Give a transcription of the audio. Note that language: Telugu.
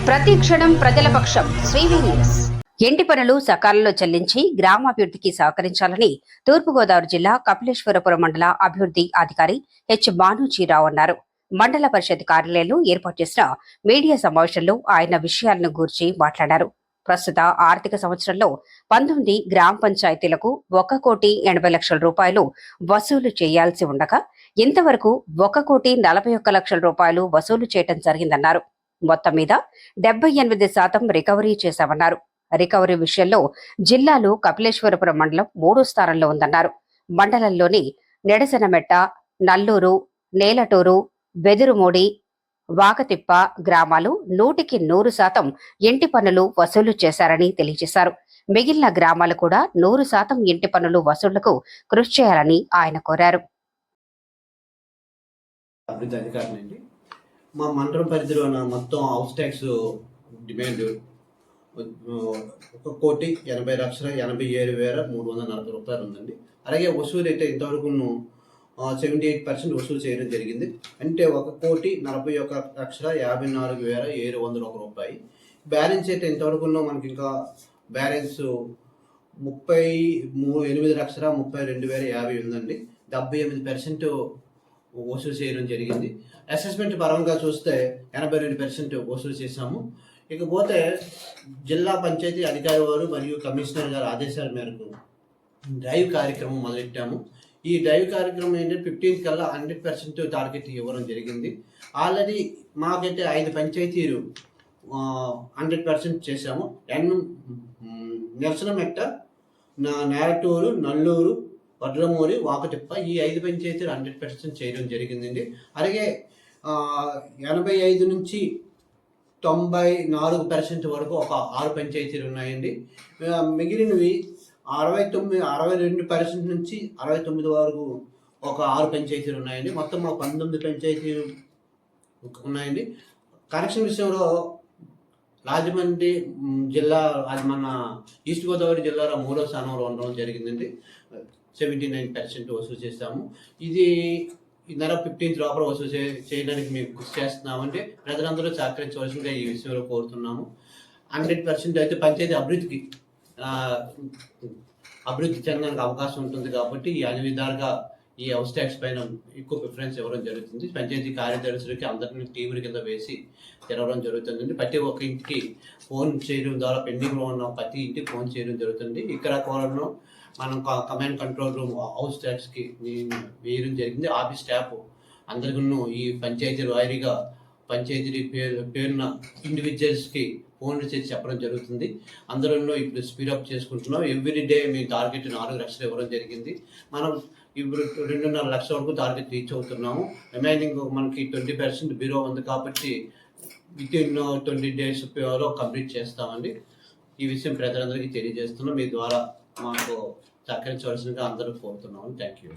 ప్రతి క్షణం ప్రజల పక్షం శ్రీవి న్యూస్. ఇంటి పనులు సకాలంలో చెల్లించి గ్రామాభివృద్ధికి సహకరించాలని తూర్పుగోదావరి జిల్లా కపిలేశ్వరపురం మండల అభివృద్ధి అధికారి హెచ్ భానుజీరావు అన్నారు. మండల పరిషత్ కార్యాలయంలో ఏర్పాటు చేసిన మీడియా సమావేశంలో ఆయన విషయాలను గూర్చి మాట్లాడారు. ప్రస్తుత ఆర్థిక సంవత్సరంలో 19 గ్రామ పంచాయతీలకు 1,80,00,000 వసూలు చేయాల్సి ఉండగా ఇంతవరకు 1,41,00,000 వసూలు చేయడం జరిగిందన్నారు. మొత్తం మీద 78% రికవరీ చేశామన్నారు. రికవరీ విషయంలో జిల్లాలో కపిలేశ్వరపురం మండలం 3వ స్థానంలో ఉందన్నారు. మండలంలోని నెడసనమెట్ట, నల్లూరు, నేలటూరు, బెదురుమూడి, వాకతిప్ప గ్రామాలు 100% ఇంటి పన్నులు వసూలు చేశారని తెలియజేశారు. మిగిలిన గ్రామాలు కూడా 100% ఇంటి పన్నులు వసూళ్లకు కృషి చేయాలని ఆయన కోరారు. మా మండలం పరిధిలో మొత్తం హౌస్ ట్యాక్స్ డిమాండ్ 1,80,87,340 ఉందండి. అలాగే వసూలు అయితే ఇంతవరకు 78% వసూలు చేయడం జరిగింది. అంటే 1,41,54,701 బ్యాలెన్స్ అయితే ఇంతవరకు మనకి ఇంకా బ్యాలెన్స్ 38,32,050 ఉందండి. 78% వసూలు చేయడం జరిగింది. అసెస్మెంట్ పరంగా చూస్తే 82% వసూలు చేశాము. ఇకపోతే జిల్లా పంచాయతీ అధికారి వారు మరియు కమిషనర్ గారి ఆదేశాల మేరకు డ్రైవ్ కార్యక్రమం మొదలెట్టాము. ఈ డ్రైవ్ కార్యక్రమం ఏంటంటే 15th కల్లా 100% టార్గెట్ ఇవ్వడం జరిగింది. ఆల్రెడీ మాకైతే 5 పంచాయతీలు 100% చేశాము. నెరసనమెట్ట, నేలటూరు, నల్లూరు, వడ్రమూరి, వాకటిప్ప ఈ 5 పంచాయతీలు 100% చేయడం జరిగిందండి. అలాగే 85 నుంచి 94% వరకు ఒక 6 పంచాయతీలు ఉన్నాయండి. మిగిలినవి 62% నుంచి 69 వరకు ఒక 6 పంచాయతీలు ఉన్నాయండి. మొత్తం 19 పంచాయతీలు ఉన్నాయండి. కనెక్షన్ విషయంలో రాజమండ్రి జిల్లా, అది మన ఈస్ట్ గోదావరి జిల్లాలో 3వ స్థానంలో ఉండడం జరిగిందండి. 79% వసూలు చేస్తాము. ఇది ఈ నెల 15th లోపల వసూలు చేయడానికి మేము కృషి చేస్తున్నామంటే ప్రజలందరూ సహకరించవలసిందిగా ఈ విషయంలో కోరుతున్నాము. 100% అయితే పంచాయతీ అభివృద్ధి చెందడానికి అవకాశం ఉంటుంది కాబట్టి అన్ని విధాలుగా ఈ హౌస్ ట్యాక్స్ పైన ఎక్కువ ప్రిఫరెన్స్ ఇవ్వడం జరుగుతుంది. పంచాయతీ కార్యదర్శులకి అందరినీ టీముల కింద వేసి తిరగడం జరుగుతుందండి. ప్రతి ఒక్క ఇంటికి ఫోన్ చేయడం ద్వారా పెండింగ్లో ఉన్న ప్రతి ఇంటికి ఫోన్ చేయడం జరుగుతుంది. ఇక్కడ కూడా మనం కమాండ్ కంట్రోల్ రూమ్ హౌస్ ట్యాక్స్కి వేయడం జరిగింది. ఆఫీస్ స్టాఫ్ అందరికీ ఈ పంచాయతీ వారీగా పంచాయతీ పేరున ఇండివిజువల్స్కి ఫోన్లు చేసి చెప్పడం జరుగుతుంది. అందరూ ఇప్పుడు స్పీడప్ చేసుకుంటున్నాం. ఎవ్రీ డే మీ టార్గెట్ 4 లక్షలు ఇవ్వడం జరిగింది. మనం ఇప్పుడు 2.5 లక్షల వరకు టార్గెట్ రీచ్ అవుతున్నాము. రిమైనింగ్ మనకి 20% బ్యూరో ఉంది కాబట్టి వితిన్ 20 daysలో కంప్లీట్ చేస్తామండి. ఈ విషయం ప్రజలందరికీ తెలియజేస్తున్నాం. మీ ద్వారా మాకు సహకరించవలసిందిగా అందరూ కోరుతున్నాము. Thank you.